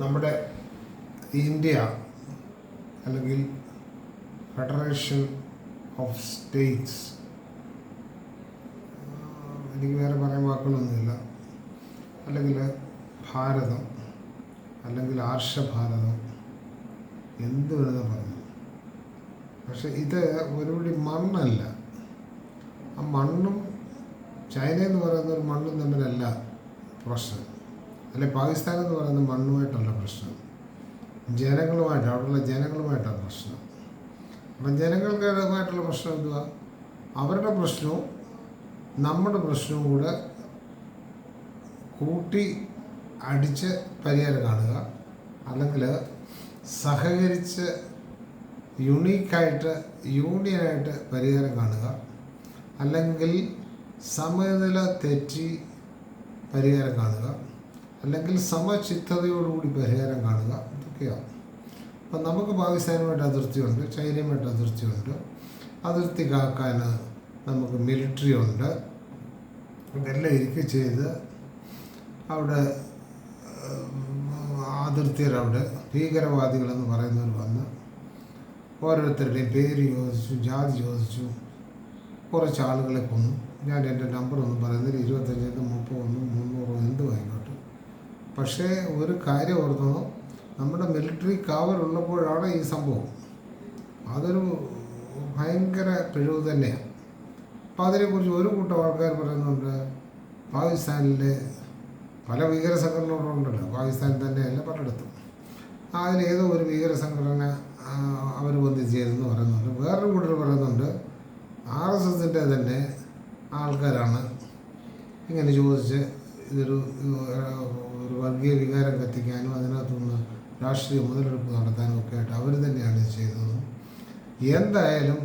നമ്മുടെ ഇന്ത്യ അല്ലെങ്കിൽ federation of States, എനിക്ക് വേറെ പറയാൻ വാക്കുകളൊന്നുമില്ല, അല്ലെങ്കിൽ ഭാരതം അല്ലെങ്കിൽ ആർഷഭാരതം എന്ത് വേണമെന്ന് പറഞ്ഞു. പക്ഷെ ഇത് ഒരുപടി മണ്ണല്ല. ആ മണ്ണും ചൈന എന്ന് പറയുന്ന ഒരു മണ്ണും തമ്മിലല്ല പ്രശ്നം, അല്ലെ പാകിസ്ഥാൻ എന്ന് പറയുന്ന മണ്ണുമായിട്ടല്ല പ്രശ്നം, ജനങ്ങളുമായിട്ട്, അവിടെയുള്ള ജനങ്ങളുമായിട്ടാണ് പ്രശ്നം. അപ്പം ജനങ്ങൾക്കുമായിട്ടുള്ള പ്രശ്നം എന്തുവാ? അവരുടെ പ്രശ്നവും നമ്മുടെ പ്രശ്നവും കൂടെ കൂട്ടി അടിച്ച് പരിഹാരം കാണുക, അല്ലെങ്കിൽ സഹകരിച്ച് യുണീക്കായിട്ട് യൂണിയനായിട്ട് പരിഹാരം കാണുക, അല്ലെങ്കിൽ സമനില തെറ്റി പരിഹാരം കാണുക, അല്ലെങ്കിൽ സമചിത്തതയോടുകൂടി പരിഹാരം കാണുക. ഇതൊക്കെയാണ്. അപ്പം നമുക്ക് പാകിസ്ഥാനുമായിട്ട് അതിർത്തിയുണ്ട്, ചൈനയുമായിട്ട് അതിർത്തിയുണ്ട്. അതിർത്തി കാക്കാൻ നമുക്ക് മിലിറ്ററി ഉണ്ട്. ഇതെല്ലാം ഇരിക്കുക ചെയ്ത് അവിടെ അതിർത്തിയിലവിടെ ഭീകരവാദികളെന്ന് പറയുന്നവർ വന്ന് ഓരോരുത്തരുടെയും പേര് ചോദിച്ചു, ജാതി ചോദിച്ചു, കുറച്ച് ആളുകളെ കൊന്നു. ഞാൻ എൻ്റെ നമ്പറൊന്നും പറയുന്നില്ല, 25, 30, 300 എന്തും ആയിക്കോട്ടെ. പക്ഷേ ഒരു കാര്യം ഓർക്കണം, നമ്മുടെ മിലിറ്ററി കാവലുള്ളപ്പോഴാണ് ഈ സംഭവം. അതൊരു ഭയങ്കര പിഴവ് തന്നെയാണ്. അപ്പോൾ അതിനെക്കുറിച്ച് ഒരു കൂട്ടം ആൾക്കാർ പറയുന്നുണ്ട്, പാകിസ്ഥാനിലെ പല ഭീകര സംഘടനകളുണ്ടല്ലോ, പാകിസ്ഥാനിൽ തന്നെയല്ല പലയിടത്തും. അതിലേതോ ഒരു ഭീകര സംഘടന അവർ വന്ന് ചേരുന്നു പറയുന്നുണ്ട്. വേറൊരു കൂട്ടർ പറയുന്നുണ്ട്, RSSൻ്റെ തന്നെ ആൾക്കാരാണ് ഇങ്ങനെ ചോദിച്ച് ഇതൊരു വർഗീയ വികാരം കത്തിക്കാനും അതിനകത്തുനിന്ന് രാഷ്ട്രീയ മുതലെടുപ്പ് നടത്താനും ഒക്കെ ആയിട്ട് അവർ തന്നെയാണ് ഇത് ചെയ്തത്. എന്തായാലും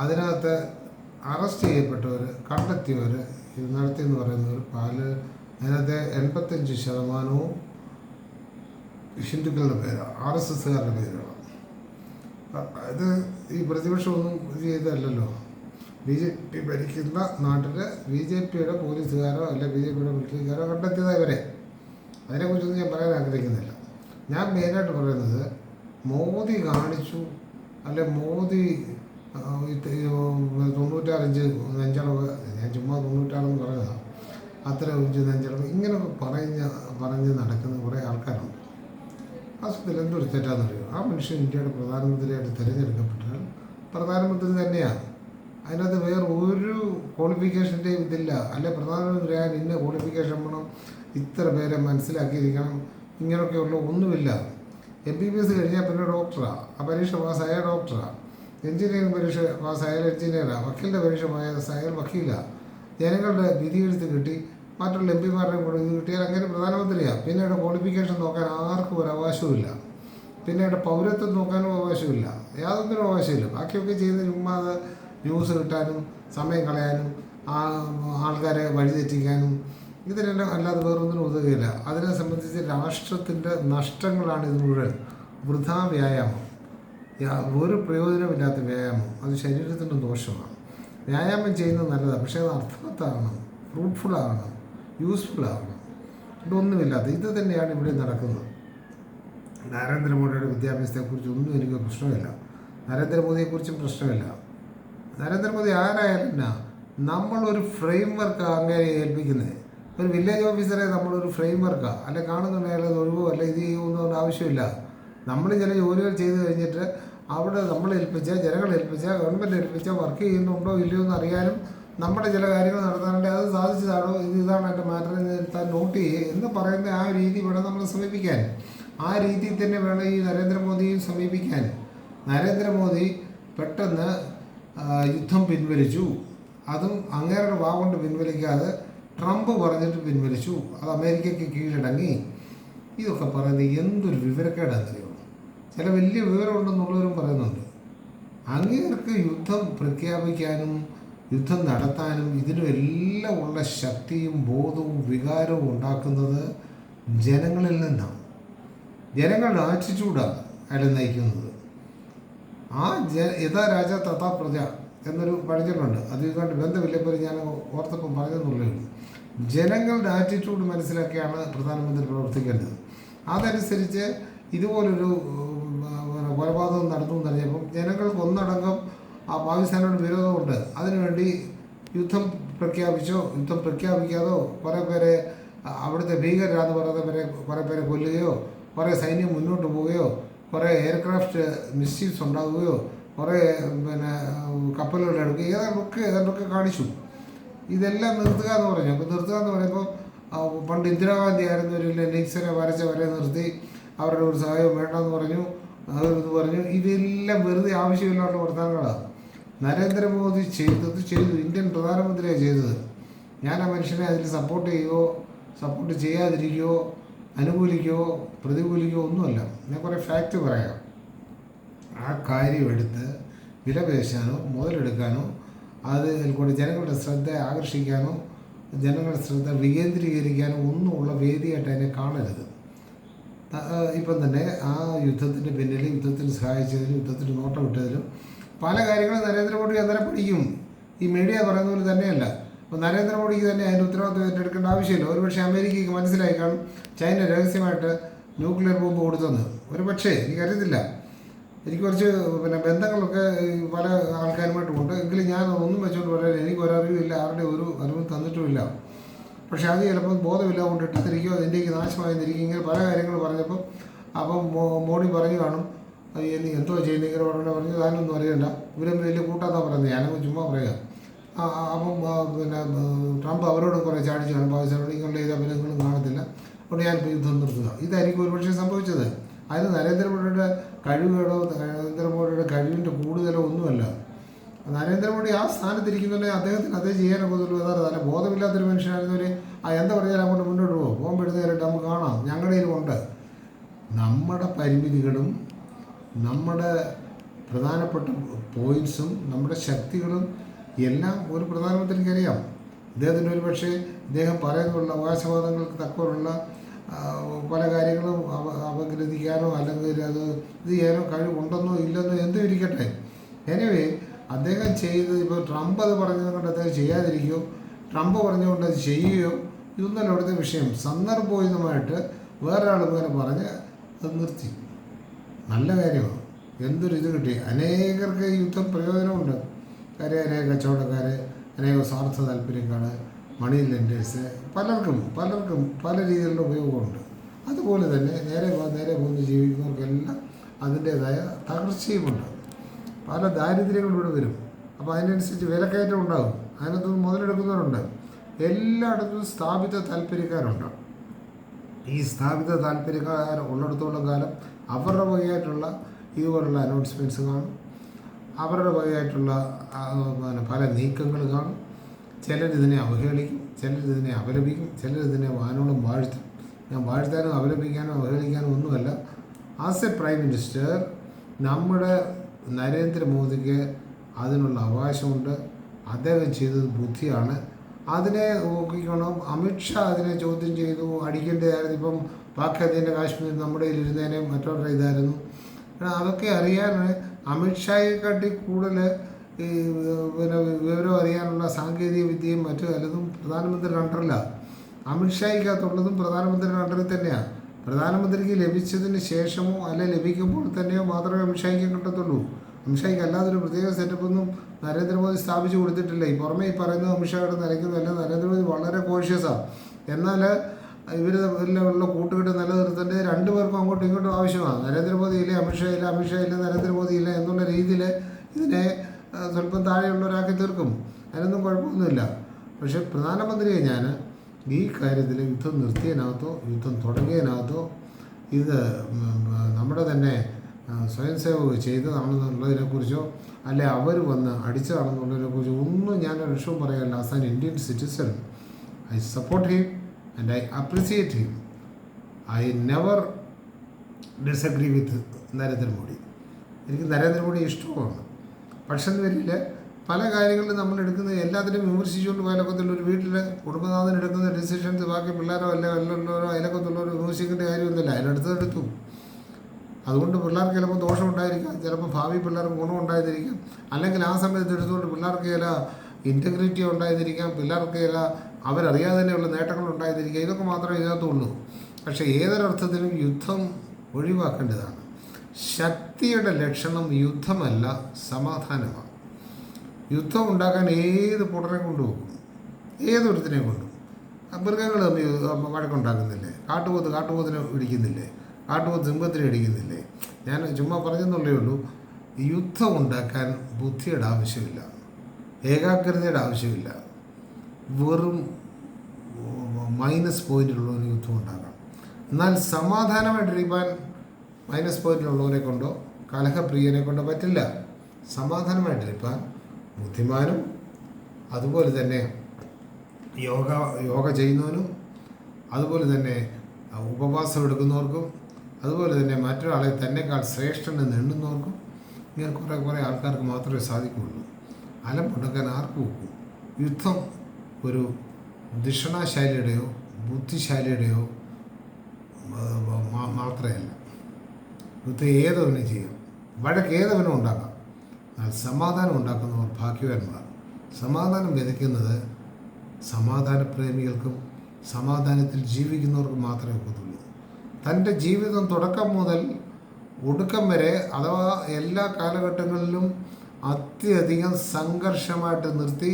അതിനകത്ത് അറസ്റ്റ് ചെയ്യപ്പെട്ടവർ, കണ്ടെത്തിയവർ, ഇത് നടത്തിയെന്ന് പറയുന്നവർ അതിനകത്തെ 85% ഹിന്ദുക്കളുടെ പേരാണ്, RSSകാരുടെ പേരാണ്. ഇത് ഈ പ്രതിപക്ഷമൊന്നും ചെയ്തതല്ലല്ലോ. BJP ഭരിക്കുന്ന നാട്ടിൽ BJPയുടെ പോലീസുകാരോ അല്ല BJPയുടെ മിലിറ്ററിക്കാരോ കണ്ടെത്തിയതാണ് ഇവരെ. അതിനെക്കുറിച്ചൊന്നും ഞാൻ പറയാൻ ആഗ്രഹിക്കുന്നില്ല. ഞാൻ മെയിനായിട്ട് പറയുന്നത്, മോദി കാണിച്ചു, അല്ലെ മോദി 96 നെഞ്ചളവ്, ഞാൻ ചുമ്മാ 96 പറഞ്ഞതാണ്, അത്ര ഇഞ്ച് നെഞ്ചളവ് ഇങ്ങനെ പറഞ്ഞ് നടക്കുന്ന കുറേ ആൾക്കാരുണ്ട്. അസത്തിൽ എന്തൊരു തെറ്റാണെന്നറിയോ? ആ മനുഷ്യൻ ഇന്ത്യയുടെ പ്രധാനമന്ത്രിയായിട്ട് തിരഞ്ഞെടുക്കപ്പെട്ടാൽ പ്രധാനമന്ത്രി തന്നെയാണ്. അതിനകത്ത് വേറെ ഒരു ക്വാളിഫിക്കേഷൻ്റെയും ഇതില്ല. അല്ലെ പ്രധാനമന്ത്രിയായാൽ ഇന്ന ക്വാളിഫിക്കേഷൻ വേണം, ഇത്ര പേരെ മനസ്സിലാക്കിയിരിക്കണം, ഇങ്ങനെയൊക്കെയുള്ള ഒന്നുമില്ല. MBBS കഴിഞ്ഞാൽ പിന്നെ ഡോക്ടറാണ്, ആ പരീക്ഷ പാസ്സായ ഡോക്ടറാണ്. എഞ്ചിനീയറിംഗ് പരീക്ഷ പാസ്സായാൽ എഞ്ചിനീയറാണ്. വക്കീലിൻ്റെ പരീക്ഷ പാസ്സായാൽ വക്കീലാണ്. ജനങ്ങളുടെ വിധി എഴുത്ത് കിട്ടി, മറ്റുള്ള MP മാരുടെയും കൂടെ ഇത് കിട്ടിയാൽ അങ്ങനെ പ്രധാനമന്ത്രിയാണ്. പിന്നീട് ക്വാളിഫിക്കേഷൻ നോക്കാൻ ആർക്കും ഒരു അവകാശവുമില്ല. പിന്നീട് പൗരത്വം നോക്കാനും അവകാശമില്ല, യാതൊന്നിനും അവകാശമില്ല. ബാക്കിയൊക്കെ ചെയ്ത് ചുമ്മാ ന്യൂസ് കിട്ടാനും സമയം കളയാനും ആൾക്കാരെ വഴിതെറ്റിക്കാനും ഇതിനെല്ലാം അല്ലാതെ വേറൊന്നിനും ഉതകുകയില്ല. അതിനെ സംബന്ധിച്ച് രാഷ്ട്രത്തിൻ്റെ നഷ്ടങ്ങളാണ് ഇത് മുഴുവൻ. വൃഥാ വ്യായാമം, ഒരു പ്രയോജനമില്ലാത്ത വ്യായാമം, അത് ശരീരത്തിൻ്റെ ദോഷമാണ്. വ്യായാമം ചെയ്യുന്നത് നല്ലതാണ്, പക്ഷേ അത് അർത്ഥവത്താണ്, ഫ്രൂട്ട്ഫുള്ളാകണം, യൂസ്ഫുള്ളാകണം. ഇതൊന്നുമില്ലാത്ത ഇത് തന്നെയാണ് ഇവിടെ നടക്കുന്നത്. നരേന്ദ്രമോദിയുടെ വിദ്യാഭ്യാസത്തെക്കുറിച്ചൊന്നും എനിക്ക് പ്രശ്നമില്ല, നരേന്ദ്രമോദിയെക്കുറിച്ചും പ്രശ്നമില്ല. നരേന്ദ്രമോദി ആരായാലും നമ്മളൊരു ഫ്രെയിം വർക്ക് അങ്ങനെ ഏൽപ്പിക്കുന്നത്. ഒരു വില്ലേജ് ഓഫീസറെ നമ്മളൊരു ഫ്രെയിം വർക്കാണ്, അല്ലെ കാണുന്നുണ്ടെങ്കിൽ അത് ഒഴിവോ അല്ല ഇത് ചെയ്യുമെന്നൊന്നും ആവശ്യമില്ല. നമ്മൾ ചില ജോലികൾ ചെയ്ത് കഴിഞ്ഞിട്ട് അവിടെ നമ്മളേൽപ്പിച്ച, ജനങ്ങളേൽപ്പിച്ച, ഗവൺമെൻറ് ഏൽപ്പിച്ച വർക്ക് ചെയ്യുന്നുണ്ടോ ഇല്ലയോ എന്ന് അറിയാനും നമ്മുടെ ചില കാര്യങ്ങൾ നടത്താനുണ്ട്. അത് സാധിച്ചതാണോ, ഇതാണ് എൻ്റെ മാറ്റർ താൻ നോട്ട് ചെയ്യുക എന്ന് പറയുന്ന ആ രീതി വേണം നമ്മൾ സമീപിക്കാൻ. ആ രീതിയിൽ തന്നെ വേണം ഈ നരേന്ദ്രമോദിയും സമീപിക്കാൻ. നരേന്ദ്രമോദി പെട്ടെന്ന് യുദ്ധം പിൻവലിച്ചു, അതും അങ്ങേരുടെ വാഗൊണ്ട് പിൻവലിക്കാതെ ട്രംപ് പറഞ്ഞിട്ട് പിൻവലിച്ചു, അത് അമേരിക്കയ്ക്ക് കീഴടങ്ങി. ഇതൊക്കെ പറയുന്നത് എന്തൊരു വിവരക്കേടാണെന്നറിയോ? ചില വലിയ വിവരമുണ്ടെന്നുള്ളവരും പറയുന്നുണ്ട്. അങ്ങേർക്ക് യുദ്ധം പ്രഖ്യാപിക്കാനും യുദ്ധം നടത്താനും ഇതിനും എല്ലാം ഉള്ള ശക്തിയും ബോധവും വികാരവും ഉണ്ടാക്കുന്നത് ജനങ്ങളിൽ നിന്നാണ്. ജനങ്ങളുടെ ആറ്റിറ്റ്യൂഡാണ് അയാളെ നയിക്കുന്നത്. ആ യഥാ രാജ തഥാ പ്രജ എന്നൊരു പഴഞ്ചൊല്ലുണ്ട്. അതുകൊണ്ട് ബന്ധമില്ലപ്പോൾ ഞാൻ ഓർത്തപ്പം പറഞ്ഞെന്നുള്ളൂ. ജനങ്ങളുടെ ആറ്റിറ്റ്യൂഡ് മനസ്സിലാക്കിയാണ് പ്രധാനമന്ത്രി പ്രവർത്തിക്കേണ്ടത്. അതനുസരിച്ച് ഇതുപോലൊരു കൊലപാതകം നടന്നു എന്നറിഞ്ഞപ്പം ജനങ്ങൾക്ക് ഒന്നടങ്കം ആ പാകിസ്ഥാനോട് വിരോധമുണ്ട്. അതിനുവേണ്ടി യുദ്ധം യുദ്ധം പ്രഖ്യാപിക്കാതോ കുറേ പേരെ അവിടുത്തെ ഭീകരരാന്ന് പറയുന്നവരെ കുറേ പേരെ കൊല്ലുകയോ, കുറേ സൈന്യം മുന്നോട്ട് പോവുകയോ, കുറേ എയർക്രാഫ്റ്റ് മിസ്റ്റീവ്സ് ഉണ്ടാവുകയോ, കുറേ കപ്പലുകൾ എടുക്കുക, ഏതാണ്ടൊക്കെ കാണിച്ചു. ഇതെല്ലാം നിർത്തുക എന്ന് പറഞ്ഞു. അപ്പോൾ നിർത്തുക എന്ന് പറയുമ്പോൾ പണ്ട് ഇന്ദിരാഗാന്ധി ആയിരുന്നവരിൽ നിക്സനെ വരെ നിർത്തി അവരുടെ ഒരു സഹായം വേണ്ടെന്ന് പറഞ്ഞു, അതെന്ന് പറഞ്ഞു. ഇതെല്ലാം വെറുതെ ആവശ്യമില്ലാത്ത വർത്തമാനങ്ങളാണ്. നരേന്ദ്രമോദി ചെയ്തു ഇന്ത്യൻ പ്രധാനമന്ത്രിയാണ് ചെയ്തത്. ഞാൻ ആ മനുഷ്യനെ അതിൽ സപ്പോർട്ട് ചെയ്യാതിരിക്കുകയോ അനുകൂലിക്കുകയോ പ്രതികൂലിക്കുകയോ ഒന്നുമല്ല. ഞാൻ കുറേ ഫാക്റ്റ് പറയാം. ആ കാര്യം എടുത്ത് വിലപേശാനോ മുതലെടുക്കാനോ അതിൽ കൂടെ ജനങ്ങളുടെ ശ്രദ്ധ ആകർഷിക്കാനോ ജനങ്ങളുടെ ശ്രദ്ധ വികേന്ദ്രീകരിക്കാനോ ഒന്നുമുള്ള വേദിയായിട്ട് അതിനെ കാണരുത്. ഇപ്പം തന്നെ ആ യുദ്ധത്തിൻ്റെ പിന്നിൽ യുദ്ധത്തിന് സഹായിച്ചതിലും യുദ്ധത്തിന് നോട്ടം വിട്ടതിലും പല കാര്യങ്ങളും നരേന്ദ്രമോദി അന്നേരം പഠിക്കും. ഈ മീഡിയ പറയുന്ന പോലെ തന്നെയല്ല. അപ്പോൾ നരേന്ദ്രമോദിക്ക് തന്നെ അതിൻ്റെ ഉത്തരവാദിത്വം ഏറ്റെടുക്കേണ്ട ആവശ്യമില്ല. ഒരുപക്ഷെ അമേരിക്കയ്ക്ക് മനസ്സിലായി കാണും ചൈന രഹസ്യമായിട്ട് ന്യൂക്ലിയർ ബോംബ് കൊടുത്തെന്ന്. ഒരുപക്ഷെ എനിക്കറിയത്തില്ല. എനിക്ക് കുറച്ച് ബന്ധങ്ങളൊക്കെ പല ആൾക്കാരുമായിട്ടുമുണ്ട്. എങ്കിലും ഞാൻ ഒന്നും വെച്ചുകൊണ്ട് പറയാൻ എനിക്കൊരറിവില്ല, ആരുടെ ഒരു അറിവ് തന്നിട്ടുമില്ല. പക്ഷേ അത് ചിലപ്പോൾ ബോധമില്ല കൊണ്ട് ഇട്ടത്തിരിക്കുകയോ ഇന്ത്യക്ക് നാശമായിരിക്കും ഇങ്ങനെ പല കാര്യങ്ങൾ പറഞ്ഞപ്പോൾ അപ്പം മോഡി പറഞ്ഞു കാണും എന്തോ ചെയ്യുന്നത് ഇങ്ങനെ പറഞ്ഞു താനൊന്നും അറിയണ്ട, ഇവരും വലിയ കൂട്ടാന്നാണ് പറയുന്നത്. ഞാനങ്ങ് ചുമ്മാ പറയുക. അപ്പം ട്രംപ് അവരോട് കുറേ ചാടിച്ച് കാണും പാകിസ്ഥാനോട് ഇങ്ങനെ ചെയ്ത അഭിനയങ്ങളും കാണത്തില്ല, അതുകൊണ്ട് ഞാനിപ്പോൾ യുദ്ധം നിർത്തുക. ഇതായിരിക്കും ഒരുപക്ഷെ സംഭവിച്ചത്. അതിന് നരേന്ദ്രമോദിയുടെ കഴിവുകളോ നരേന്ദ്രമോദിയുടെ കഴിവിൻ്റെ കൂടുതലോ ഒന്നുമല്ല. നരേന്ദ്രമോദി ആ സ്ഥാനത്തിരിക്കുന്നുണ്ടെങ്കിൽ അദ്ദേഹത്തിന് അതേ ചെയ്യാനൊക്കത്തുള്ളൂ. നല്ല ബോധമില്ലാത്തൊരു മനുഷ്യനായിരുന്നവർ എന്താ പറഞ്ഞാൽ അങ്ങോട്ട് മുന്നോട്ട് പോകും. ബോംബ് എടുത്ത് നമുക്ക് കാണാം. ഞങ്ങളുടെ കയ്യിലുണ്ട്. നമ്മുടെ പരിമിതികളും നമ്മുടെ പ്രധാനപ്പെട്ട പോയിൻറ്റ്സും നമ്മുടെ ശക്തികളും എല്ലാം ഒരു പ്രധാനമന്ത്രിക്ക് അറിയാം. ഇദ്ദേഹത്തിന് ഒരു പക്ഷേ ഇദ്ദേഹം പറയുന്നുള്ള അവകാശവാദങ്ങൾക്ക് തക്കമുള്ള പല കാര്യങ്ങളും അപഗ്രഥിക്കാനോ അല്ലെങ്കിൽ അത് ഇത് ചെയ്യാനോ കഴിവുണ്ടെന്നോ ഇല്ലെന്നോ എന്തും ഇരിക്കട്ടെ. എനിവേ അദ്ദേഹം ചെയ്തത് ഇപ്പോൾ ട്രംപ് അത് പറഞ്ഞത് കൊണ്ട് അദ്ദേഹം ചെയ്യാതിരിക്കുകയോ ട്രംപ് പറഞ്ഞുകൊണ്ട് അത് ചെയ്യുകയോ ഇതൊന്നല്ല അവിടുത്തെ വിഷയം. സന്ദർഭോചിതമായിട്ട് വേറൊരാൾ ഇങ്ങനെ പറഞ്ഞ് അത് നിർത്തി. നല്ല കാര്യമാണ്. എന്തൊരു ഇത് കിട്ടി. അനേകർക്ക് യുദ്ധം പ്രയോജനമുണ്ട്. അനേക കച്ചവടക്കാർ, അനേക സ്വാർത്ഥ താല്പര്യക്കാർ, മണി ലെൻഡേഴ്സ്, പലർക്കും പല രീതിയിലുള്ള ഉപയോഗമുണ്ട്. അതുപോലെ തന്നെ നേരെ പോകുന്ന ജീവിക്കുന്നവർക്കെല്ലാം അതിൻ്റേതായ തകർച്ചയുമുണ്ട്. പല ദാരിദ്ര്യങ്ങളിലൂടെ വരും. അപ്പോൾ അതിനനുസരിച്ച് വിലക്കയറ്റം ഉണ്ടാകും. അതിനകത്ത് മുതലെടുക്കുന്നവരുണ്ട്. എല്ലായിടത്തും സ്ഥാപിത താല്പര്യക്കാരുണ്ട്. ഈ സ്ഥാപിത താല്പര്യക്കാർ ഉള്ളിടത്തോളം കാലം അവരുടെ വകയായിട്ടുള്ള ഇതുപോലുള്ള അനൗൺസ്മെൻറ്റ്സ് കാണും, അവരുടെ വകയായിട്ടുള്ള പല നീക്കങ്ങൾ കാണും. ചിലരിതിനെ അവഹേളിക്കും, ചിലരിതിനെ അപലപിക്കും, ചിലരിതിനെ വാനോളം വാഴ്ത്തും. ഞാൻ വാഴ്ത്താനും അപലപിക്കാനോ അവഹേളിക്കാനോ ഒന്നുമല്ല. ആസ് എ പ്രൈം മിനിസ്റ്റർ നമ്മുടെ നരേന്ദ്രമോദിക്ക് അതിനുള്ള അവകാശമുണ്ട്. അദ്ദേഹം ചെയ്തത് ബുദ്ധിയാണ്. അതിനെ നോക്കിക്കണം. അമിത്ഷാ അതിനെ ചോദ്യം ചെയ്തു. അടിക്കേണ്ടതായിരുന്നു. ഇപ്പം പാകിസ്ഥാൻ്റെ കാശ്മീർ നമ്മുടെ ഇരുന്നതിനെ മറ്റവരുടെ ഇതായിരുന്നു. അതൊക്കെ അറിയാൻ അമിത്ഷായെക്കാട്ടി കൂടുതൽ ഈ വിവരം അറിയാനുള്ള സാങ്കേതിക വിദ്യയും മറ്റു പലതും പ്രധാനമന്ത്രിയുടെ അണ്ടറില്ല. അമിത്ഷായ്ക്കകത്തുള്ളതും പ്രധാനമന്ത്രിയുടെ അണ്ടറിൽ തന്നെയാണ്. പ്രധാനമന്ത്രിക്ക് ലഭിച്ചതിന് ശേഷമോ അല്ലെ ലഭിക്കുമ്പോൾ തന്നെയോ മാത്രമേ അമിത്ഷായ്ക്ക് കിട്ടത്തുള്ളൂ. അമിത്ഷായ്ക്ക് അല്ലാതൊരു പ്രത്യേക സെറ്റപ്പൊന്നും നരേന്ദ്രമോദി സ്ഥാപിച്ചു കൊടുത്തിട്ടില്ല. ഈ പുറമേ ഈ പറയുന്നത് അമിത്ഷായുടെ നിലയ്ക്കുന്നതല്ല. നരേന്ദ്രമോദി വളരെ കോഷ്യസാണ്. എന്നാൽ ഇവരെല്ലാം കൂട്ടുകെട്ട് നിലനിർത്തേണ്ടത് രണ്ടുപേർക്കും അങ്ങോട്ടും ഇങ്ങോട്ടും ആവശ്യമാണ്. നരേന്ദ്രമോദി ഇല്ല, അമിത്ഷാ ഇല്ല, നരേന്ദ്രമോദി ഇല്ല എന്നുള്ള രീതിയിൽ ഇതിനെ സ്വല്പം താഴെയുള്ളവരാക്കി തീർക്കും. അതിനൊന്നും കുഴപ്പമൊന്നുമില്ല. പക്ഷേ പ്രധാനമന്ത്രിയെ ഞാൻ ഈ കാര്യത്തിൽ യുദ്ധം നിർത്തിയതിനകത്തോ യുദ്ധം തുടങ്ങിയതിനകത്തോ ഇത് നമ്മുടെ തന്നെ സ്വയം സേവകർ ചെയ്തതാണെന്നുള്ളതിനെക്കുറിച്ചോ അല്ലെ അവർ വന്ന് അടിച്ചതാണെന്നുള്ളതിനെക്കുറിച്ചോ ഒന്നും ഞാനൊരു വിഷയവും പറയാനില്ല. As an Indian citizen I support him and I appreciate him. I never disagree with Narendra Modi. എനിക്ക് നരേന്ദ്രമോദി ഇഷ്ടമാണ്. പക്ഷെ വരില്ല പല കാര്യങ്ങളിലും നമ്മൾ എടുക്കുന്നത് എല്ലാത്തിനും വിമർശിച്ചുകൊണ്ട് പോയാലൊക്കത്തുള്ള ഒരു വീട്ടിൽ കുടുംബനാഥൻ എടുക്കുന്ന ഡിസിഷൻസ് ബാക്കി പിള്ളേരോ എല്ലാവരോ അതിലൊക്കത്തുള്ളവരോ വിമർശിക്കേണ്ട കാര്യമൊന്നുമില്ല. അതിനടുത്തെടുത്തു. അതുകൊണ്ട് പിള്ളേർക്ക് ചിലപ്പോൾ ദോഷം ഉണ്ടായിരിക്കാം, ചിലപ്പോൾ ഭാവി പിള്ളേർക്ക് ഗുണം ഉണ്ടായിരിക്കാം, അല്ലെങ്കിൽ ആ സമയത്ത് എടുത്തുകൊണ്ട് പിള്ളേർക്ക് ചില ഇൻറ്റഗ്രിറ്റി ഉണ്ടായിരിക്കാം, പിള്ളേർക്ക് ചില അവരറിയാതെ തന്നെയുള്ള നേട്ടങ്ങൾ ഉണ്ടായിരിക്കുക. ഇതൊക്കെ മാത്രമേ ഇതിനകത്തുള്ളൂ. പക്ഷേ ഏതൊരർത്ഥത്തിലും യുദ്ധം ഒഴിവാക്കേണ്ടതാണ്. ശക്തിയുടെ ലക്ഷണം യുദ്ധമല്ല, സമാധാനമാണ്. യുദ്ധം ഉണ്ടാക്കാൻ ഏത് പുടനെ കൊണ്ടുപോകും, ഏതൊരുത്തിനെ കൊണ്ടും. മൃഗങ്ങൾ തമ്മിൽ വഴക്കുണ്ടാക്കുന്നില്ലേ? കാട്ടുപോത്തിനെ ഇടിക്കുന്നില്ലേ? കാട്ടുപോത്ത് സിംഹത്തിനെ ഇടിക്കുന്നില്ലേ? ഞാൻ ചുമ്മാ പറഞ്ഞെന്നുള്ളേ ഉള്ളൂ. യുദ്ധം ഉണ്ടാക്കാൻ ബുദ്ധിയുടെ ആവശ്യമില്ല, ഏകാഗ്രതയുടെ ആവശ്യമില്ല. വെറും -പോയിന്റിലുള്ളവന് യുദ്ധം ഉണ്ടാക്കാം. എന്നാൽ സമാധാനമായിട്ടിരിക്കാൻ -പോയിന്റിലുള്ളവനെ കൊണ്ടോ കലഹപ്രിയനെ കൊണ്ടോ പറ്റില്ല. സമാധാനമായിട്ടിരിക്കാൻ ബുദ്ധിമാനും അതുപോലെ തന്നെ യോഗ ചെയ്യുന്നവനും അതുപോലെ തന്നെ ഉപവാസം എടുക്കുന്നവർക്കും അതുപോലെ തന്നെ മറ്റൊരാളെ തന്നെക്കാൾ ശ്രേഷ്ഠനെന്ന് എണ്ണുന്നവർക്കും ഇങ്ങനെ കുറേ ആൾക്കാർക്ക് മാത്രമേ സാധിക്കുകയുള്ളൂ. അലമ്പുണ്ടാക്കാൻ ആർക്കും ഒക്കും. യുദ്ധം ഒരു ധിഷണാശാലിയുടെയോ ബുദ്ധിശാലിയുടെയോ മാത്രമല്ല. യുദ്ധം ഏതവനും ചെയ്യാം, വഴക്ക് ഏതവനും ഉണ്ടാക്കാം. എന്നാൽ സമാധാനം ഉണ്ടാക്കുന്നവർ ഭാഗ്യവാന്മാർ. സമാധാനം വിതയ്ക്കുന്നത് സമാധാനപ്രേമികൾക്കും സമാധാനത്തിൽ ജീവിക്കുന്നവർക്കും മാത്രമേ ഒക്കത്തുള്ളൂ. തൻ്റെ ജീവിതം തുടക്കം മുതൽ ഒടുക്കം വരെ അഥവാ എല്ലാ കാലഘട്ടങ്ങളിലും അത്യധികം സംഘർഷമായിട്ട് നിർത്തി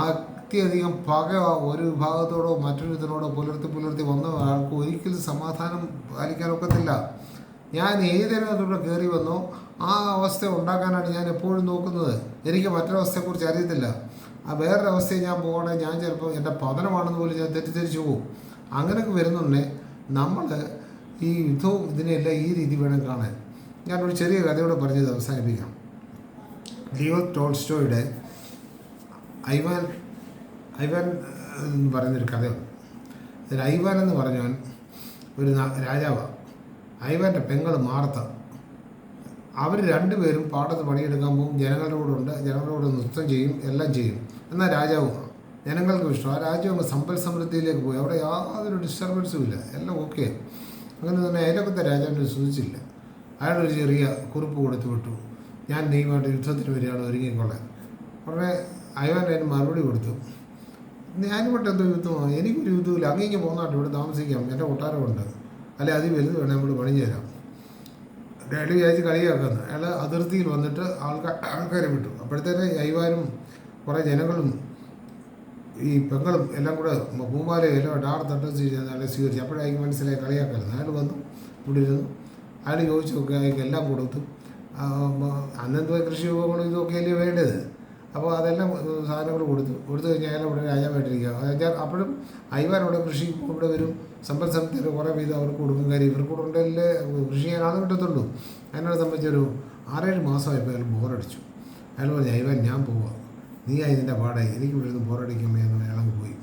അത്യധികം പക ഒരു വിഭാഗത്തോടോ മറ്റൊരുത്തിനോടോ പുലർത്തി വന്ന ആൾക്ക് ഒരിക്കലും സമാധാനം പാലിക്കാനൊക്കത്തില്ല. ഞാൻ ഏതിനകത്തൂടെ കയറി വന്നോ ആ അവസ്ഥ ഉണ്ടാക്കാനാണ് ഞാൻ എപ്പോഴും നോക്കുന്നത്. എനിക്ക് മറ്റൊരവസ്ഥയെക്കുറിച്ച് അറിയത്തില്ല. ആ വേറൊരവസ്ഥയിൽ ഞാൻ പോകണമെങ്കിൽ ഞാൻ ചിലപ്പോൾ എൻ്റെ പതനമാണെന്ന് പോലും ഞാൻ തെറ്റിദ്ധരിച്ചു പോകും. അങ്ങനെയൊക്കെ വരുന്നുണ്ടേ നമ്മൾ ഈ യുദ്ധവും ഇതിനെല്ലാം ഈ രീതി വേണം കാണാൻ. ഞാനൊരു ചെറിയ കഥയോടെ പറഞ്ഞത് അവസാനിപ്പിക്കാം. ലിയോ ടോൾസ്റ്റോയുടെ ഐവാൻ എന്ന് പറയുന്നൊരു കഥയുണ്ട്. ഇതിൽ ഐവാൻ എന്ന് പറഞ്ഞവൻ ഒരു രാജാവാണ്. ഐവാൻ്റെ പെങ്ങൾ മാർത്ത. അവർ രണ്ടുപേരും പാടത്ത് പണിയെടുക്കാൻ പോകും. ജനങ്ങളുടെ കൂടെ നൃത്തം ചെയ്യും, എല്ലാം ചെയ്യും. എന്നാൽ രാജാവുമാണ്. ജനങ്ങൾക്ക് ഇഷ്ടം. ആ രാജ്യം അങ്ങ് സമ്പൽ സമൃദ്ധിയിലേക്ക് പോയി. അവിടെ യാതൊരു ഡിസ്റ്റർബൻസും ഇല്ല, എല്ലാം ഓക്കെ. അങ്ങനെ തന്നെ അയലൊക്കത്തെ രാജാവിനെ സൂചിച്ചില്ല. അയാളൊരു ചെറിയ കുറിപ്പ് കൊടുത്തു വിട്ടു, ഞാൻ നീയുമായിട്ട് യുദ്ധത്തിന് വരികയാണ്, ഒരുങ്ങിക്കൊള്ളാൻ. ഉടനെ ഐവാൻ അതിന് മറുപടി കൊടുത്തു, ഞാനുമായിട്ട് എന്തോ യുദ്ധമാണ്, എനിക്കൊരു യുദ്ധമില്ല, അങ്ങേക്ക് പോന്നാട്ട് ഇവിടെ താമസിക്കാം, എൻ്റെ കൊട്ടാരമുണ്ട്, അല്ലെ അതിൽ വലുത് വേണം, നമ്മൾ പണി ചേരാം. അയാൾ വിചാരിച്ച് കളിയാക്കുന്നു. അയാൾ അതിർത്തിയിൽ വന്നിട്ട് ആൾക്കാരെ വിട്ടു. അപ്പോഴത്തേന് ഐവാനും കുറേ ജനങ്ങളും ഈ പെങ്ങളും എല്ലാം കൂടെ പൂമാലയും എല്ലാം ഡാർത്തട്ട് അയാളെ സ്വീകരിച്ചു. അപ്പോഴായിരിക്കും മനസ്സിലായി കളിയാക്കരുത്. അയാൾ വന്നു ഇവിടെ ഇരുന്നു. അയാൾ ചോദിച്ചു നോക്കി, അയാൾക്ക് എല്ലാം കൊടുത്തു. അന്നെന്തോ കൃഷി വിഭവങ്ങളും ഇതൊക്കെ അല്ലേ വേണ്ടത്. അപ്പോൾ അതെല്ലാം സാധനങ്ങൾ കൊടുത്തു കഴിഞ്ഞാൽ അയാൾ ഇവിടെ രാജാവായിട്ടിരിക്കുക. അപ്പോഴും ഐവാൻ അവിടെ കൃഷി ഇവിടെ വരും, സമ്പൽ സമൃദ്ധിയിൽ കുറേ വീതം അവർക്ക് കൊടുക്കും. കാര്യം ഇവർക്ക് ഉണ്ടല്ലേ കൃഷി ചെയ്യാൻ ആൾ കിട്ടത്തുള്ളൂ. അതിനോട് സംബന്ധിച്ചൊരു 6-7 മാസമായപ്പോൾ അയാൾ ബോറടിച്ചു. അയാൾ പറഞ്ഞു, ഐവാൻ ഞാൻ പോവാം, നീ ഇതിൻ്റെ പാടായി, എനിക്ക് ഇവിടെ നിന്ന് ബോറടിക്കുമ്പോൾ എന്ന് അയാളങ്ങ് പോയി.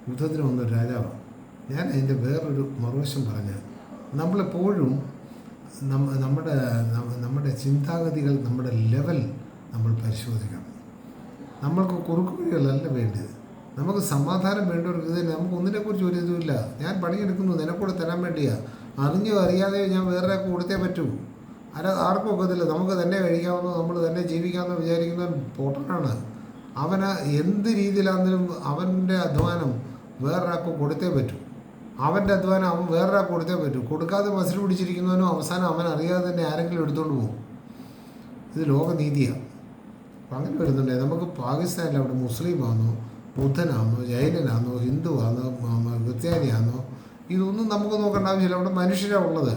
യുദ്ധത്തിന് വന്നൊരു രാജാവാണ്. ഞാൻ അതിൻ്റെ വേറൊരു മറുവശം പറഞ്ഞ്, നമ്മളെപ്പോഴും നമ്മുടെ ചിന്താഗതികൾ, നമ്മുടെ ലെവൽ നമ്മൾ പരിശോധിക്കണം. നമ്മൾക്ക് കുറുക്കു വഴികളല്ല വേണ്ടത്. നമുക്ക് സമാധാനം വേണ്ടവർക്ക് ഇത് നമുക്ക് ഒന്നിനെക്കുറിച്ച് ഒരു ഇതുമില്ല. ഞാൻ പണിയെടുക്കുന്നു നിനക്കൂടെ തരാൻ വേണ്ടിയാണ്. അറിഞ്ഞോ അറിയാതെയോ ഞാൻ വേറെ കൊടുത്തേ പറ്റൂ. ആർക്കും ഒക്കത്തില്ല. നമുക്ക് തന്നെ കഴിക്കാവുന്ന, നമ്മൾ തന്നെ ജീവിക്കാമെന്ന് വിചാരിക്കുന്ന പൊട്ടനാണ്. അവന് എന്ത് രീതിയിലാണെങ്കിലും അവൻ്റെ അധ്വാനം വേറൊരാൾക്ക് കൊടുത്തേ പറ്റൂ. അവൻ്റെ അധ്വാനം അവൻ വേറൊരാൾക്ക് കൊടുത്തേ പറ്റൂ. കൊടുക്കാതെ മസിൽ പിടിച്ചിരിക്കുന്നവനും അവസാനം അവൻ അറിയാതെ തന്നെ ആരെങ്കിലും എടുത്തുകൊണ്ട് പോകും. ഇത് ലോകനീതിയാണ്. അപ്പം അങ്ങനെ വരുന്നുണ്ട്. നമുക്ക് പാകിസ്ഥാനിൽ അവിടെ മുസ്ലിമാണോ, ബുദ്ധനാണോ, ജൈനനാണോ, ഹിന്ദുവാണോ, ക്രിസ്ത്യാനിയാണോ, ഇതൊന്നും നമുക്ക് നോക്കേണ്ട ആവശ്യമില്ല. അവിടെ മനുഷ്യരാണ് ഉള്ളത്.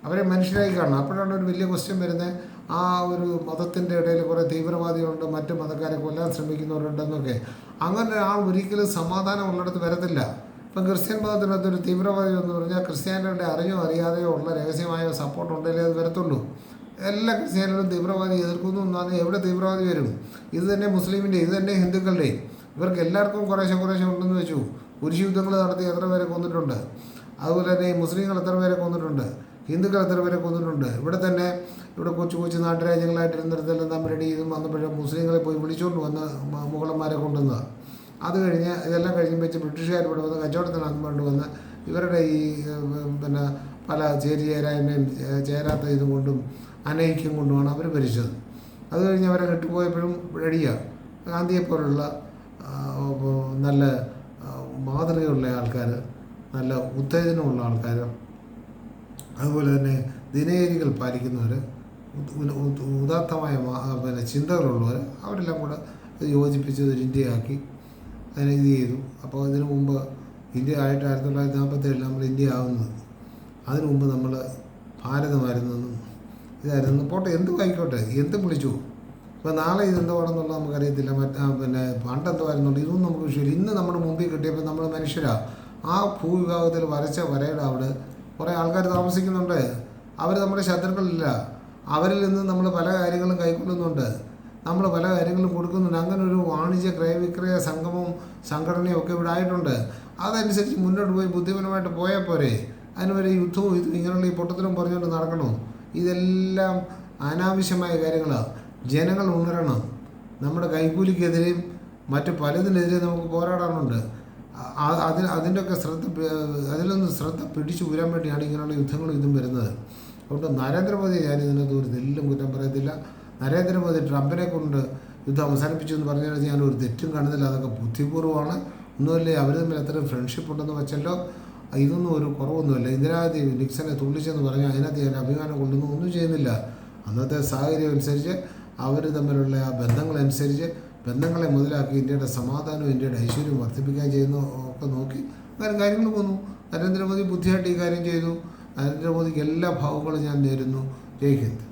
അവരെ മനുഷ്യരായി കാണണം. അപ്പോഴാണ് ഒരു വലിയ ക്വസ്റ്റ്യൻ വരുന്നത്. ആ ഒരു മതത്തിൻ്റെ ഇടയിൽ കുറേ തീവ്രവാദികളുണ്ട്, മറ്റ് മതക്കാരെ കൊല്ലാൻ ശ്രമിക്കുന്നവരുണ്ടെന്നൊക്കെ. അങ്ങനെ ആ ഒരിക്കലും സമാധാനം ഉള്ളിടത്ത് വരത്തില്ല. ഇപ്പം ക്രിസ്ത്യൻ മതത്തിനകത്തൊരു തീവ്രവാദി എന്ന് പറഞ്ഞാൽ ക്രിസ്ത്യാനികളുടെ അറിഞ്ഞോ അറിയാതെയോ ഉള്ള രഹസ്യമായ സപ്പോർട്ട് ഉണ്ടെങ്കിലേ അത് വരത്തുള്ളൂ. എല്ലാ ക്രിസ്ത്യാനികളും തീവ്രവാദി എതിർക്കുന്നു എന്നാണ്. എവിടെ തീവ്രവാദി വരും? ഇത് തന്നെ മുസ്ലിമിൻ്റെ, ഇത് തന്നെ ഹിന്ദുക്കളുടെ. ഇവർക്ക് എല്ലാവർക്കും കുറേശ്ശെ ഉണ്ടെന്ന് വെച്ചു. കുരിശ് യുദ്ധങ്ങൾ നടത്തി എത്ര പേരെ കൊന്നിട്ടുണ്ട്. അതുപോലെ തന്നെ മുസ്ലിങ്ങൾ എത്ര പേരെ കൊന്നിട്ടുണ്ട്, ഹിന്ദുക്കൾ എത്ര പേരെ കൊന്നിട്ടുണ്ട്. ഇവിടെ കൊച്ചു നാട്ടുരാജ്യങ്ങളായിട്ടിരുന്നിടത്തെല്ലാം തമ്മിലടി ഇതും വന്നപ്പോഴും മുസ്ലിങ്ങളെ പോയി വിളിച്ചുകൊണ്ട് വന്ന് മുഗളന്മാരെ കൊണ്ടുവന്നത്. അത് കഴിഞ്ഞ് ഇതെല്ലാം കഴിയുമ്പോൾ ബ്രിട്ടീഷുകാർ ഇവിടെ വന്ന് കച്ചവടത്തിനാണ് കൊണ്ടുവന്ന് ഇവരുടെ ഈ പല ചേരായ്മയും ചേരാത്ത ഇതും കൊണ്ടും അനൈക്യം കൊണ്ടുമാണ് അവർ ഭരിച്ചത്. അത് കഴിഞ്ഞ് അവരെ കെട്ടുപോയപ്പോഴും റെഡിയാണ്. ഗാന്ധിയെപ്പോലുള്ള നല്ല മാതൃകയുള്ള ആൾക്കാർ, നല്ല ഉത്തേജനമുള്ള ആൾക്കാർ, അതുപോലെ തന്നെ ദിനചര്യകൾ പാലിക്കുന്നവർ, ഉദാത്തമായ ചിന്തകളുള്ളവർ, അവരെല്ലാം കൂടെ യോജിപ്പിച്ച് ഒരു ഇന്ത്യയാക്കി അതിനെ ഇത് ചെയ്തു. അപ്പോൾ ഇതിനു മുമ്പ് ഇന്ത്യ ആയിട്ട് 1947 നമ്മൾ ഇന്ത്യ ആവുന്നത്. അതിനു മുമ്പ് നമ്മൾ ഭാരതമായിരുന്നെന്നും ഇതായിരുന്നു. പോട്ടെ, എന്തും ആയിക്കോട്ടെ, എന്തും വിളിച്ചു. ഇപ്പോൾ നാളെ ഇതെന്തുവാണെന്നുള്ളത് നമുക്കറിയത്തില്ല. പിന്നെ പണ്ടെന്തുമായിരുന്നുള്ളൂ, ഇതൊന്നും നമുക്ക് വിഷയമില്ല. ഇന്ന് നമ്മുടെ മുമ്പിൽ കിട്ടിയപ്പോൾ നമ്മൾ മനുഷ്യരാണ്. ആ ഭൂവിഭാഗത്തിൽ വരച്ച വരയുടെ അവിടെ കുറേ ആൾക്കാർ താമസിക്കുന്നുണ്ട്. അവർ നമ്മുടെ ശത്രുക്കളില്ല. അവരിൽ നിന്ന് നമ്മൾ പല കാര്യങ്ങളും കൈക്കൊള്ളുന്നുണ്ട്, നമ്മൾ പല കാര്യങ്ങളും കൊടുക്കുന്നുണ്ട്. അങ്ങനെ ഒരു വാണിജ്യ ക്രയവിക്രയ സംഗമവും സംഘടനയും ഒക്കെ ഇവിടെ ആയിട്ടുണ്ട്. അതനുസരിച്ച് മുന്നോട്ട് പോയി ബുദ്ധിപരമായിട്ട് പോയാൽ പോരെ. അതിന് വരെ യുദ്ധവും ഇങ്ങനെയുള്ള ഈ പൊട്ടത്തിലും പറഞ്ഞുകൊണ്ട് നടക്കണോ? ഇതെല്ലാം അനാവശ്യമായ കാര്യങ്ങളാണ്. ജനങ്ങൾ ഉണരണം. നമ്മുടെ കൈക്കൂലിക്കെതിരെയും മറ്റ് പലതിനെതിരെ നമുക്ക് പോരാടാനുണ്ട്. അതിൻ്റെയൊക്കെ അതിലൊന്ന് ശ്രദ്ധ പിടിച്ചു ഊരാൻ വേണ്ടിയാണ് ഇങ്ങനെയുള്ള യുദ്ധങ്ങളും ഇതും വരുന്നത്. അതുകൊണ്ട് നരേന്ദ്രമോദി, ഞാനിതിനകത്ത് ഒരു തെല്ലും കുറ്റം പറയത്തില്ല. നരേന്ദ്രമോദി ട്രംപിനെ കൊണ്ട് യുദ്ധം അവസാനിപ്പിച്ചു എന്ന് പറഞ്ഞാൽ ഞാനൊരു തെറ്റും കാണുന്നില്ല. അതൊക്കെ ബുദ്ധിപൂർവ്വമാണ്. ഒന്നുമല്ലേ അവർ തമ്മിൽ അത്രയും ഫ്രണ്ട്ഷിപ്പ് ഉണ്ടെന്ന് വെച്ചല്ലോ. ഇതൊന്നും ഒരു കുറവൊന്നുമില്ല. ഇന്ദിരാഗാന്ധി നിക്സനെ തുള്ളിച്ചെന്ന് പറഞ്ഞാൽ അതിനകത്ത് ഞാൻ അഭിമാനം കൊണ്ടൊന്നും ഒന്നും ചെയ്യുന്നില്ല. അന്നത്തെ സാഹചര്യം അനുസരിച്ച് അവർ തമ്മിലുള്ള ആ ബന്ധങ്ങളനുസരിച്ച് ബന്ധങ്ങളെ മുതലാക്കി ഇന്ത്യയുടെ സമാധാനവും ഇന്ത്യയുടെ ഐശ്വര്യവും വർദ്ധിപ്പിക്കാൻ ചെയ്യുന്ന ഒക്കെ നോക്കി അങ്ങനെ കാര്യങ്ങൾ പോന്നു. നരേന്ദ്രമോദി ബുദ്ധിയായിട്ട് ഈ കാര്യം ചെയ്തു. നരേന്ദ്രമോദിക്ക് എല്ലാ ഭാവങ്ങളും ഞാൻ നേരുന്നു. ജയ് ഹിന്ദ്.